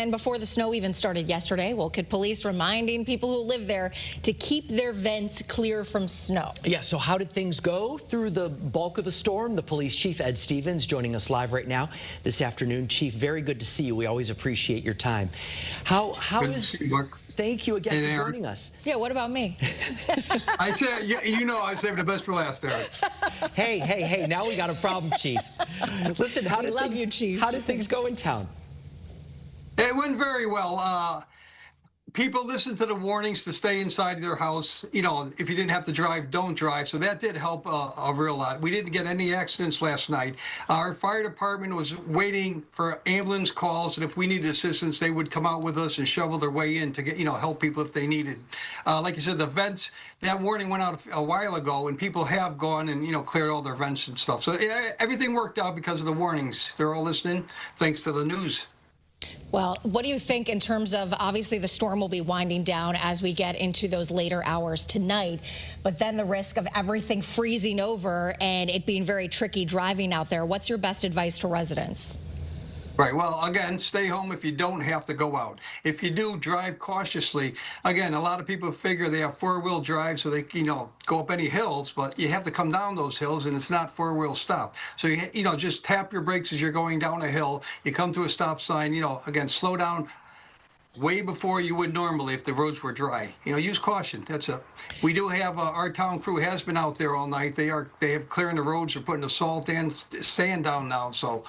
And before the snow even started yesterday, Wolcott Police reminding people who live there to keep their vents clear from snow. Yeah, so how did things go through the bulk of the storm? The police chief, Ed Stevens, joining us live right now this afternoon. Chief, very good to see you. We always appreciate your time. How good is... to see you, Mark. Thank you again for joining us. Yeah, what about me? I said, you know, I saved the best for last, Eric. Hey, now we got a problem, Chief. Listen, how did things go in town? It went very well. People listened to the warnings to stay inside their house. You know, if you didn't have to drive, don't drive. So that did help a real lot. We didn't get any accidents last night. Our fire department was waiting for ambulance calls, and if we needed assistance, they would come out with us and shovel their way in to get, help people if they needed. Like you said, the vents, that warning went out a while ago, and people have gone and, cleared all their vents and stuff. So everything worked out because of the warnings. They're all listening, thanks to the news. Well, what do you think in terms of, obviously the storm will be winding down as we get into those later hours tonight, but then the risk of everything freezing over and it being very tricky driving out there. What's your best advice to residents? Right. Well, again, stay home if you don't have to go out. If you do, drive cautiously. Again, a lot of people figure they have four-wheel drive so they, go up any hills, but you have to come down those hills and it's not four-wheel stop. So, just tap your brakes as you're going down a hill. You come to a stop sign, again, slow down way before you would normally if the roads were dry. Use caution. That's it. We do have our town crew has been out there all night. They have clearing the roads. They're putting the salt and sand down now. So,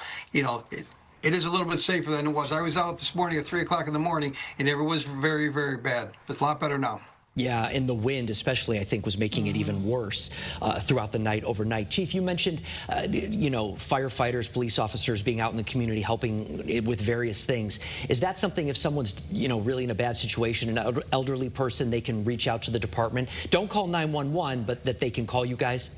it is a little bit safer than it was. I was out this morning at 3 o'clock in the morning, and it was very, very bad. It's a lot better now. Yeah, and the wind especially, I think, was making it even worse throughout the night, overnight. Chief, you mentioned, firefighters, police officers being out in the community helping with various things. Is that something, if someone's, really in a bad situation, an elderly person, they can reach out to the department? Don't call 911, but that they can call you guys?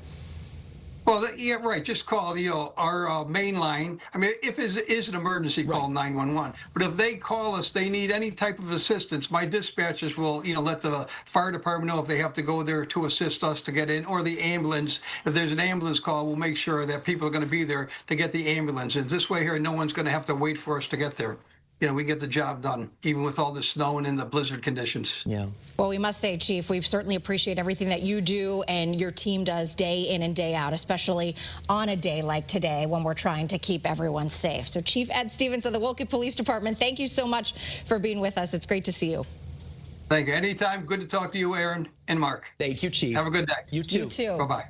Well, yeah, right. Just call, our main line. I mean, if it is an emergency, call 911. But if they call us, they need any type of assistance, my dispatchers will, let the fire department know if they have to go there to assist us to get in, or the ambulance. If there's an ambulance call, we'll make sure that people are going to be there to get the ambulance. And this way here, no one's going to have to wait for us to get there. We get the job done, even with all the snow and in the blizzard conditions. Yeah. Well, we must say, Chief, we certainly appreciate everything that you do and your team does day in and day out, especially on a day like today when we're trying to keep everyone safe. So Chief Ed Stevens of the Wolcott Police Department, thank you so much for being with us. It's great to see you. Thank you. Anytime. Good to talk to you, Aaron and Mark. Thank you, Chief. Have a good day. You too. You too. Bye-bye.